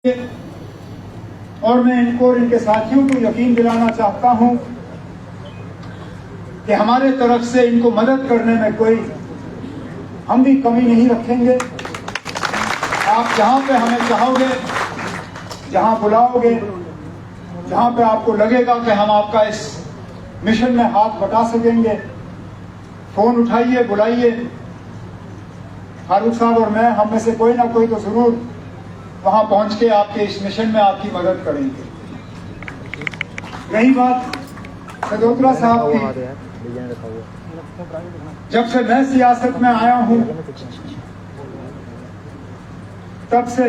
और मैं इनको और इनके साथियों को यकीन दिलाना चाहता हूं कि हमारे तरफ से इनको मदद करने में कोई हम भी कमी नहीं रखेंगे। आप जहां पे हमें चाहोगे, जहां बुलाओगे, जहां पे आपको लगेगा कि हम आपका इस मिशन में हाथ बटा सकेंगे, फोन उठाइए, बुलाइए। फारूक साहब और मैं, हम में से कोई ना कोई तो जरूर वहां पहुंच के आपके इस मिशन में आपकी मदद करेंगे। रही बात सदोत्रा साहब की, जब से मैं सियासत में आया हूं तब से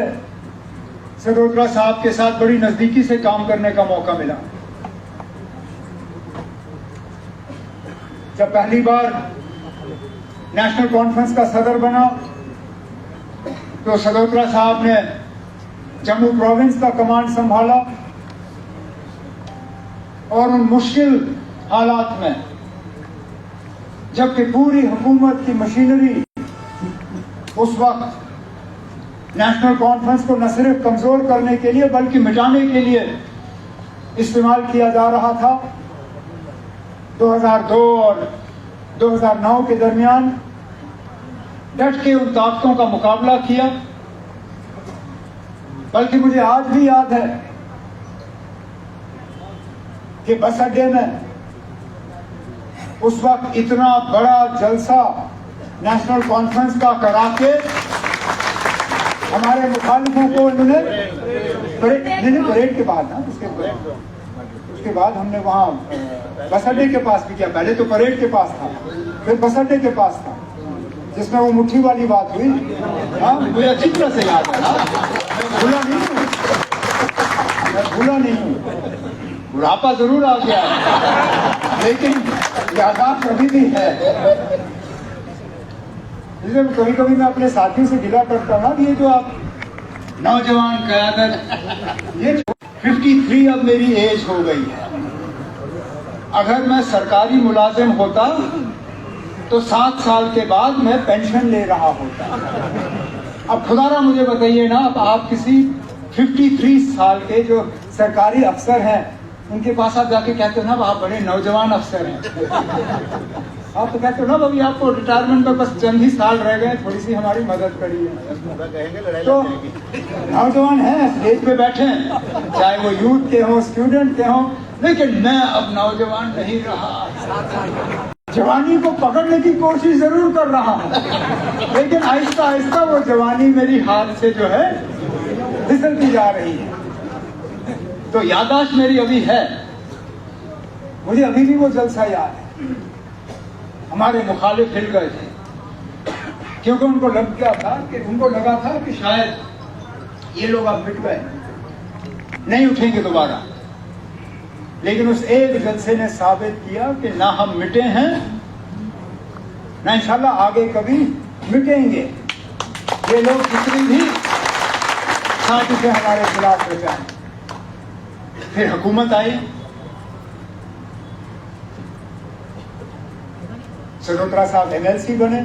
सदोत्रा साहब के साथ बड़ी नजदीकी से काम करने का मौका मिला। जब पहली बार नेशनल कॉन्फ्रेंस का सदर बना तो सदोत्रा साहब ने जम्मू प्रोविंस का कमांड संभाला और उन मुश्किल हालात में, जबकि पूरी हुकूमत की मशीनरी उस वक्त नेशनल कॉन्फ्रेंस को न सिर्फ कमजोर करने के लिए बल्कि मिटाने के लिए इस्तेमाल किया जा रहा था, 2002 और 2009 के दरमियान डट के उन ताकतों का मुकाबला किया। बल्कि मुझे आज भी याद है कि बस अड्डे में उस वक्त इतना बड़ा जलसा नेशनल कॉन्फ्रेंस का करा के हमारे मुखालिफों को उन्होंने परेड के बाद ना उसके बाद हमने वहां बस अड्डे के पास भी किया। पहले तो परेड के पास था, फिर बस अड्डे के पास था, जिसमें वो मुट्ठी वाली बात हुई। हाँ, मुझे अच्छी तरह से याद है, भूला नहीं हूँ। बुढ़ापा जरूर आ गया है लेकिन यादाश्त अभी भी है। इसलिए कभी कभी मैं अपने साथियों से गिला करता हूँ ना, ये जो आप नौजवान क़यादत, ये 53 अब मेरी एज हो गई है। अगर मैं सरकारी मुलाजिम होता तो 7 साल के बाद मैं पेंशन ले रहा होता। अब खुदारा मुझे बताइए ना, अब आप किसी 53 साल के जो सरकारी अफसर हैं उनके पास आप जाके कहते हो ना आप बड़े नौजवान अफसर हैं, आप तो कहते हो ना अभी आपको रिटायरमेंट में बस चंद ही साल रह गए, थोड़ी सी हमारी मदद करिए। तो नौजवान हैं, स्टेज पे बैठे हैं, चाहे वो यूथ के हों, स्टूडेंट के हों, लेकिन मैं अब नौजवान नहीं रहा। जवानी को पकड़ने की कोशिश जरूर कर रहा हूं, लेकिन आहिस्ता आहिस्ता वो जवानी मेरी हाथ से जो है फिसलती जा रही है। तो याददाश्त मेरी अभी है, मुझे अभी भी वो जलसा याद है। हमारे मुखालिफ हिल गए थे क्योंकि उनको लगा था कि शायद ये लोग अब मिट गए, नहीं उठेंगे दोबारा। लेकिन उस एक जलसे ने साबित किया कि ना हम मिटे हैं, ना इंशाल्लाह आगे कभी मिटेंगे। ये लोग कितनी भी साजिशें हमारे खिलाफ रचाएं। फिर हुकूमत आई, सदोत्रा साहब MLC बने।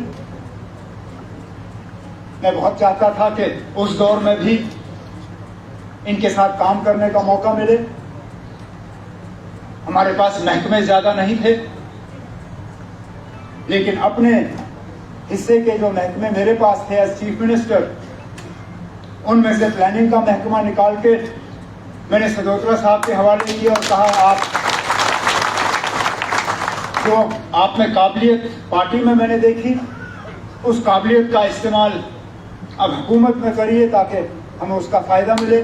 मैं बहुत चाहता था कि उस दौर में भी इनके साथ काम करने का मौका मिले। हमारे पास महकमे ज्यादा नहीं थे, लेकिन अपने हिस्से के जो महकमे मेरे पास थे एज चीफ मिनिस्टर, उनमें से प्लानिंग का महकमा निकाल के मैंने सदोत्रा साहब के हवाले किया और कहा आप जो आप में काबिलियत पार्टी में मैंने देखी, उस काबिलियत का इस्तेमाल अब हुकूमत में करिए ताकि हमें उसका फायदा मिले।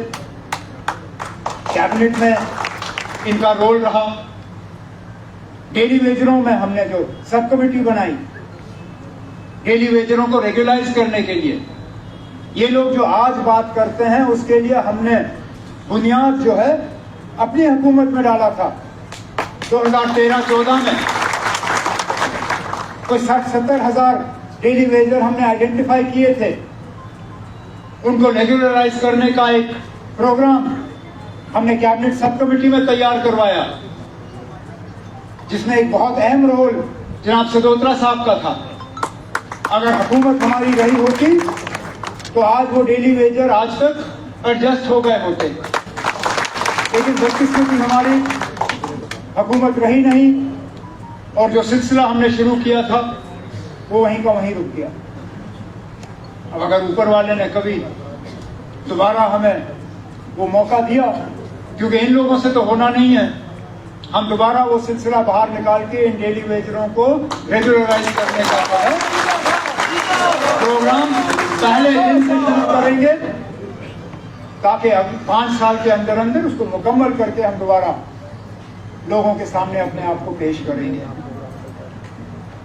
कैबिनेट में इनका रोल रहा। डेली वेजरों में हमने जो सब कमेटी बनाई, डेली वेजरों को रेगुलाइज करने के लिए, ये लोग जो आज बात करते हैं उसके लिए हमने बुनियाद जो है अपनी हुकूमत में डाला था। 2013-14 में कोई 60-70 हजार डेली वेजर हमने आइडेंटिफाई किए थे। उनको रेगुलराइज करने का एक प्रोग्राम हमने कैबिनेट सब कमेटी में तैयार करवाया, जिसमें एक बहुत अहम रोल जनाब सदोत्रा साहब का था। अगर हुकूमत हमारी रही होती तो आज वो डेली वेजर आज तक एडजस्ट हो गए होते, लेकिन बदकिस्मती हमारी हुकूमत रही नहीं और जो सिलसिला हमने शुरू किया था वो वहीं का वहीं रुक गया। अब अगर ऊपर वाले ने कभी दोबारा हमें वो मौका दिया, क्योंकि इन लोगों से तो होना नहीं है, हम दोबारा वो सिलसिला बाहर निकाल के इन डेली वेजरों को रेगुलराइज करने का प्रोग्राम पहले दिन से शुरू करेंगे, ताकि अब 5 साल के अंदर अंदर उसको मुकम्मल करके हम दोबारा लोगों के सामने अपने आप को पेश करेंगे।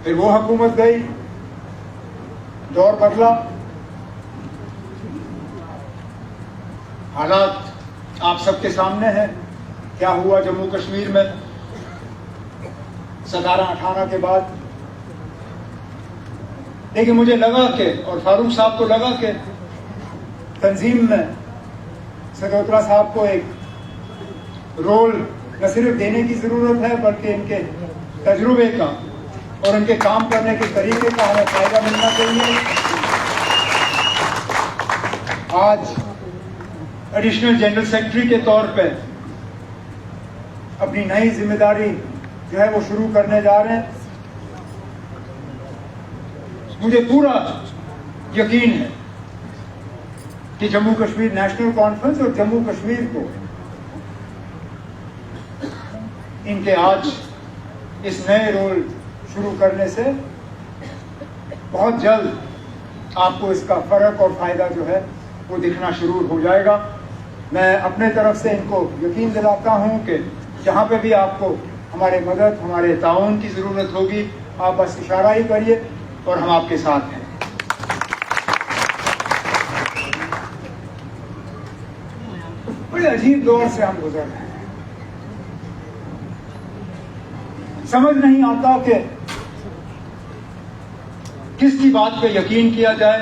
फिर वो हुकूमत गई, दौर बदला, हालात आप सबके सामने है। क्या हुआ जम्मू कश्मीर में 17-18 के बाद। लेकिन मुझे लगा कि, और फारूक साहब को लगा कि तंजीम में सगोत्रा साहब को एक रोल न सिर्फ देने की जरूरत है, बल्कि इनके तजुर्बे का और इनके काम करने के तरीके का हमें फायदा मिलना चाहिए। आज एडिशनल जनरल सेक्रेटरी के तौर पे अपनी नई जिम्मेदारी जो है वो शुरू करने जा रहे हैं। मुझे पूरा यकीन है कि जम्मू कश्मीर नेशनल कॉन्फ्रेंस और जम्मू कश्मीर को इनके आज इस नए रोल शुरू करने से बहुत जल्द आपको इसका फर्क और फायदा जो है वो दिखना शुरू हो जाएगा। मैं अपने तरफ से इनको यकीन दिलाता हूं कि जहां पे भी आपको हमारे मदद, हमारे ताउन की जरूरत होगी, आप बस इशारा ही करिए और हम आपके साथ हैं। बड़े अजीब दौर से हम गुजर रहे हैं। समझ नहीं आता कि किसकी बात पे यकीन किया जाए,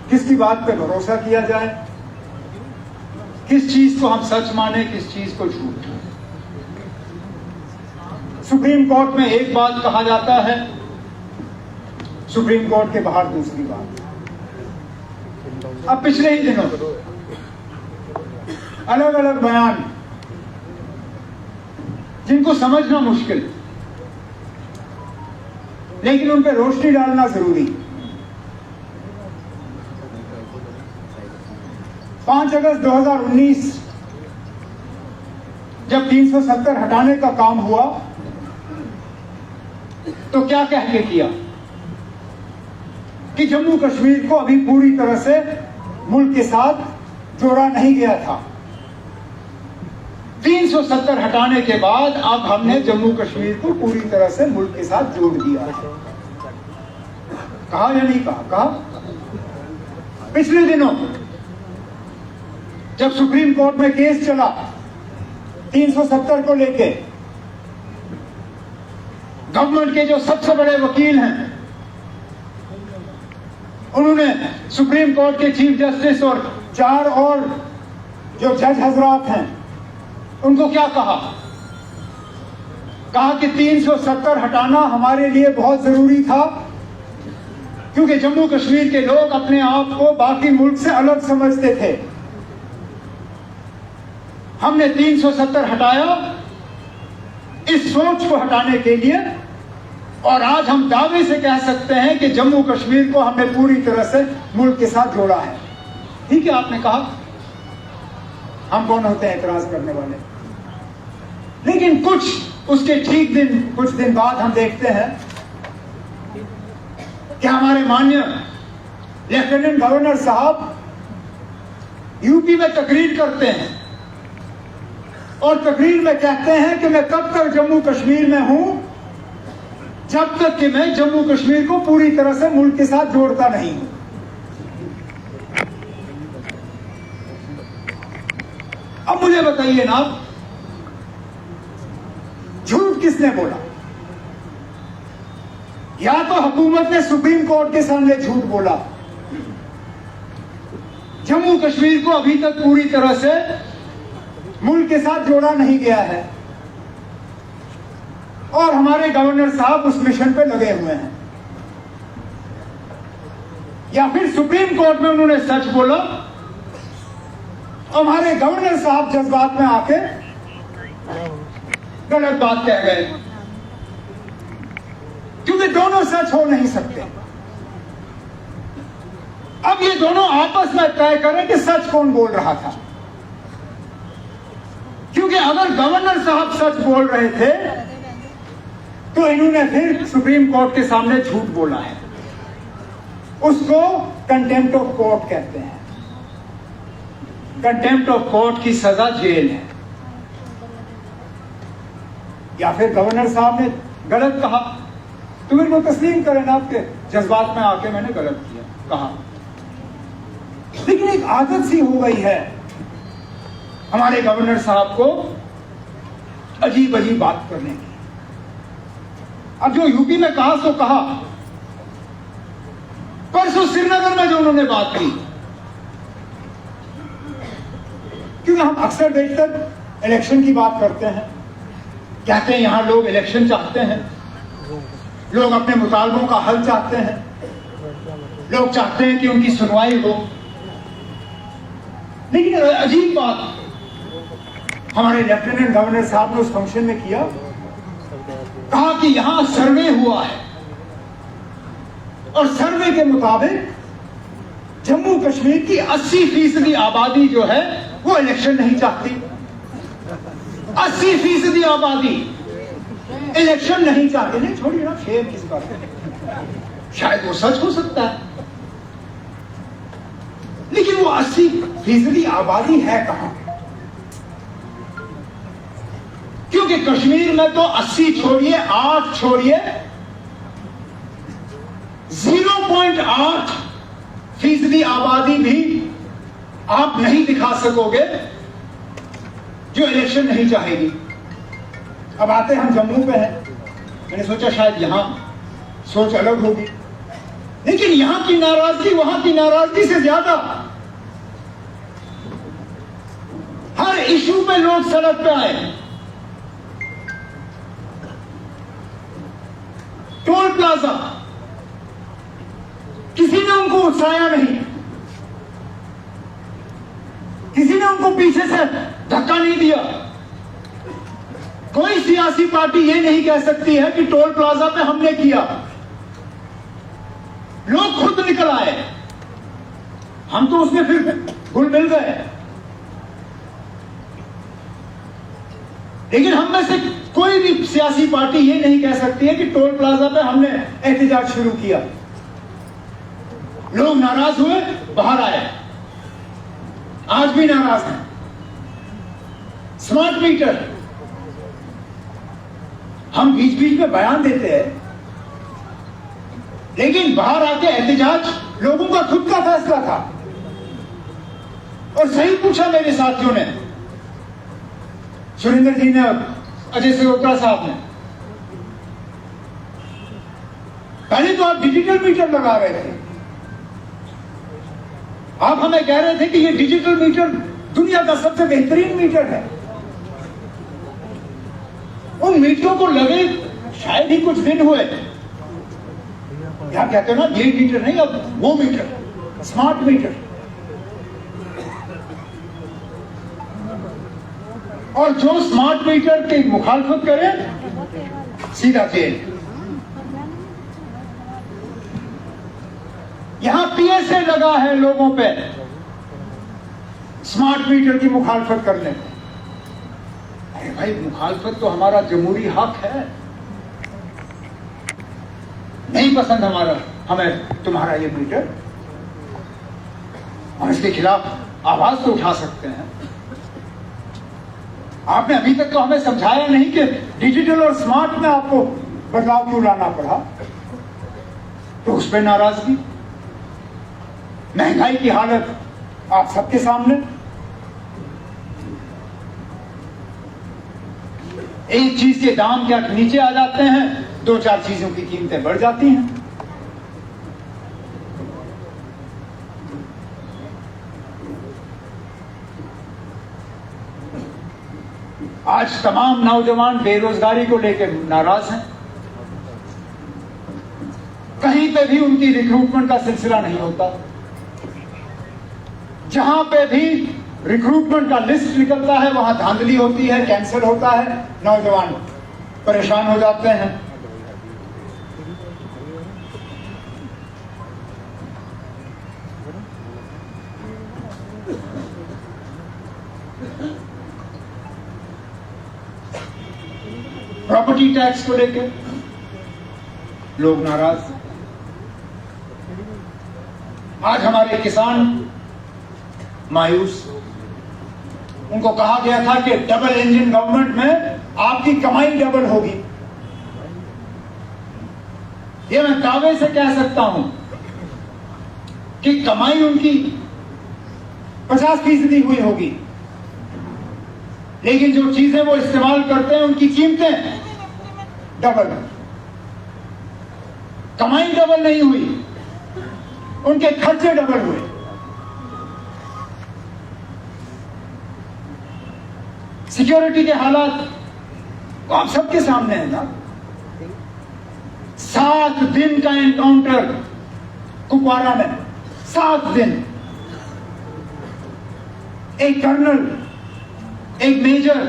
किसकी बात पे भरोसा किया जाए, किस चीज को हम सच माने, किस चीज को झूठ। सुप्रीम कोर्ट में एक बात कहा जाता है, सुप्रीम कोर्ट के बाहर दूसरी बात। अब पिछले ही दिनों अलग अलग बयान जिनको समझना मुश्किल, लेकिन उन पर रोशनी डालना जरूरी। 5 अगस्त 2019 जब 370 हटाने का काम हुआ तो क्या कह के किया कि जम्मू कश्मीर को अभी पूरी तरह से मुल्क के साथ जोड़ा नहीं गया था। 370 हटाने के बाद अब हमने जम्मू कश्मीर को पूरी तरह से मुल्क के साथ जोड़ दिया। कहा या नहीं कहा? कहा। पिछले दिनों जब सुप्रीम कोर्ट में केस चला 370 को लेके, गवर्नमेंट के जो सबसे बड़े वकील हैं उन्होंने सुप्रीम कोर्ट के चीफ जस्टिस और 4 और जो जज हजरात हैं उनको क्या कहा? कहा कि 370 हटाना हमारे लिए बहुत जरूरी था, क्योंकि जम्मू कश्मीर के लोग अपने आप को बाकी मुल्क से अलग समझते थे। हमने 370 हटाया इस सोच को हटाने के लिए, और आज हम दावे से कह सकते हैं कि जम्मू कश्मीर को हमने पूरी तरह से मुल्क के साथ जोड़ा है। ठीक है, आपने कहा, हम कौन होते हैं एतराज करने वाले। लेकिन कुछ दिन बाद हम देखते हैं कि हमारे माननीय लेफ्टिनेंट गवर्नर साहब यूपी में तकरीर करते हैं और तकरीर में कहते हैं कि मैं कब तक जम्मू कश्मीर में हूं जब तक कि मैं जम्मू कश्मीर को पूरी तरह से मुल्क के साथ जोड़ता नहीं हूं। अब मुझे बताइए ना, झूठ किसने बोला? या तो हुकूमत ने सुप्रीम कोर्ट के सामने झूठ बोला, जम्मू कश्मीर को अभी तक पूरी तरह से मुल्क के साथ जोड़ा नहीं गया है, और हमारे गवर्नर साहब उस मिशन पे लगे हुए हैं। या फिर सुप्रीम कोर्ट में उन्होंने सच बोला, हमारे गवर्नर साहब जज्बात में आके गलत बात कह गए, क्योंकि दोनों सच हो नहीं सकते। अब ये दोनों आपस में तय करें कि सच कौन बोल रहा था, क्योंकि अगर गवर्नर साहब सच बोल रहे थे तो इन्होंने फिर सुप्रीम कोर्ट के सामने झूठ बोला है। उसको कंटेम्प्ट ऑफ कोर्ट कहते हैं। कंटेम्प्ट ऑफ कोर्ट की सजा जेल है। या फिर गवर्नर साहब ने गलत कहा तो फिर वो तस्लीम करें ना, आपके जज्बात में आके मैंने गलत किया कहा। लेकिन एक आदत सी हो गई है हमारे गवर्नर साहब को अजीब अजीब बात करने की। अब जो यूपी में कहा सो कहा, परसों श्रीनगर में जो उन्होंने बात की, क्योंकि हम अक्सर देखकर इलेक्शन की बात करते हैं, कहते हैं यहां लोग इलेक्शन चाहते हैं, लोग अपने मुतालबों का हल चाहते हैं, लोग चाहते हैं कि उनकी सुनवाई हो। लेकिन अजीब बात हमारे लेफ्टिनेंट गवर्नर साहब ने उस फंक्शन में किया, कहा कि यहां सर्वे हुआ है और सर्वे के मुताबिक जम्मू कश्मीर की 80% आबादी जो है वो इलेक्शन नहीं चाहती। 80% आबादी इलेक्शन नहीं चाहती। नहीं छोड़िए ना, शेर किस बात है, शायद वो सच हो सकता है, लेकिन वो 80% आबादी है कहां? क्योंकि कश्मीर में तो 80 छोड़िए, 8 छोड़िए, 0.8% आबादी भी आप नहीं दिखा सकोगे जो इलेक्शन नहीं चाहेगी। अब आते हम जम्मू पे हैं, मैंने सोचा शायद यहां सोच अलग होगी, लेकिन यहां की नाराजगी वहां की नाराजगी से ज्यादा। हर इशू पे लोग सड़क पे आए। टोल प्लाजा, किसी ने उनको उकसाया नहीं, किसी ने उनको पीछे से धक्का नहीं दिया। कोई सियासी पार्टी ये नहीं कह सकती है कि टोल प्लाजा पे हमने किया। लोग खुद निकल आए, हम तो उसमें फिर घुल मिल गए। लेकिन हम में से कोई भी सियासी पार्टी ये नहीं कह सकती है कि टोल प्लाजा पे हमने एहतजाज शुरू किया। लोग नाराज हुए, बाहर आए, आज भी नाराज हैं। स्मार्ट मीटर, हम बीच बीच में बयान देते हैं, लेकिन बाहर आके एहतजाज लोगों का खुद का फैसला था। और सही पूछा मेरे साथियों ने, सुरेंद्र जी ने, अजय सिरोत्रा साहब ने, पहले तो आप डिजिटल मीटर लगा रहे थे, आप हमें कह रहे थे कि ये डिजिटल मीटर दुनिया का सबसे बेहतरीन मीटर है। उन मीटरों को लगे शायद ही कुछ दिन हुए, क्या कहते हैं ना, ये मीटर नहीं, अब वो मीटर, स्मार्ट मीटर। और जो स्मार्ट मीटर की मुखालफत करे सीधा जेल। यहां पीएसए लगा है लोगों पे स्मार्ट मीटर की मुखालफत करने पे। अरे भाई, मुखालफत तो हमारा जमहूरी हक है। नहीं पसंद हमें तुम्हारा ये मीटर, हम इसके खिलाफ आवाज तो उठा सकते हैं। आपने अभी तक तो हमें समझाया नहीं कि डिजिटल और स्मार्ट में आपको बदलाव क्यों लाना पड़ा, तो उस पर नाराजगी। महंगाई की हालत आप सबके सामने, एक चीज के दाम क्या नीचे आ जाते हैं, 2-4 चीजों की कीमतें बढ़ जाती हैं। आज तमाम नौजवान बेरोजगारी को लेकर नाराज हैं। कहीं पे भी उनकी रिक्रूटमेंट का सिलसिला नहीं होता। जहां पे भी रिक्रूटमेंट का लिस्ट निकलता है वहां धांधली होती है, कैंसिल होता है, नौजवान परेशान हो जाते हैं। प्रॉपर्टी टैक्स को लेकर लोग नाराज। आज हमारे किसान मायूस। उनको कहा गया था कि डबल इंजन गवर्नमेंट में आपकी कमाई डबल होगी। ये मैं दावे से कह सकता हूं कि कमाई उनकी 50% हुई होगी, लेकिन जो चीजें वो इस्तेमाल करते हैं उनकी कीमतें डबल। कमाई डबल नहीं हुई, उनके खर्चे डबल हुए। सिक्योरिटी के हालात तो आप सबके सामने है ना। 7 दिन का एनकाउंटर कुपवाड़ा में, 7 दिन। एक कर्नल, एक मेजर,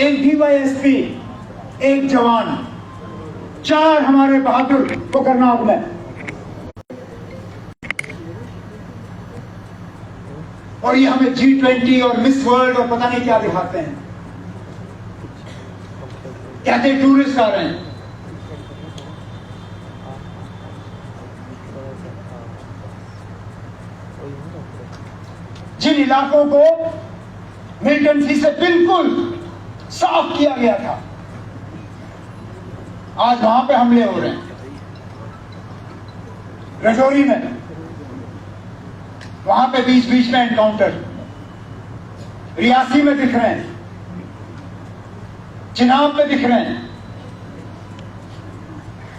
एक डीवाईएसपी, एक जवान, 4 हमारे बहादुर को करनाल में। और ये हमें G20 और मिस वर्ल्ड और पता नहीं क्या दिखाते हैं, कहते टूरिस्ट आ रहे हैं। जिन इलाकों को मिलिटेंसी से बिल्कुल साफ किया गया था, आज वहां पे हमले हो रहे हैं। रजौरी में, वहां पे बीच बीच में एनकाउंटर। रियासी में दिख रहे हैं, चिनाब में दिख रहे हैं।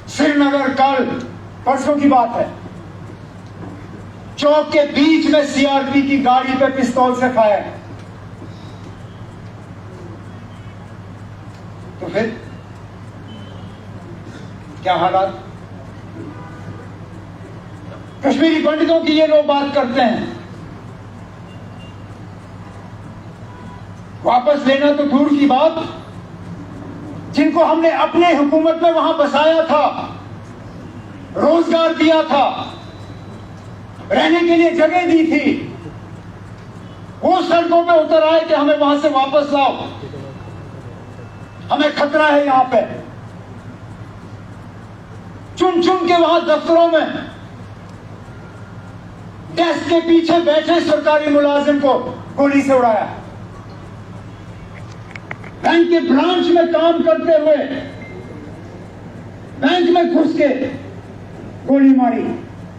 श्रीनगर कल परसों की बात है, चौक के बीच में सीआरपी की गाड़ी पे पिस्तौल से फायर। तो फिर क्या हालात। कश्मीरी पंडितों की ये लोग बात करते हैं, वापस लेना तो दूर की बात, जिनको हमने अपने हुकूमत में वहां बसाया था, रोजगार दिया था, रहने के लिए जगह दी थी, वो सड़कों पे उतर आए कि हमें वहां से वापस लाओ, हमें खतरा है यहां पे। चुन चुन के वहां दफ्तरों में डेस्क के पीछे बैठे सरकारी मुलाजिम को गोली से उड़ाया। बैंक के ब्रांच में काम करते हुए बैंक में घुस के गोली मारी।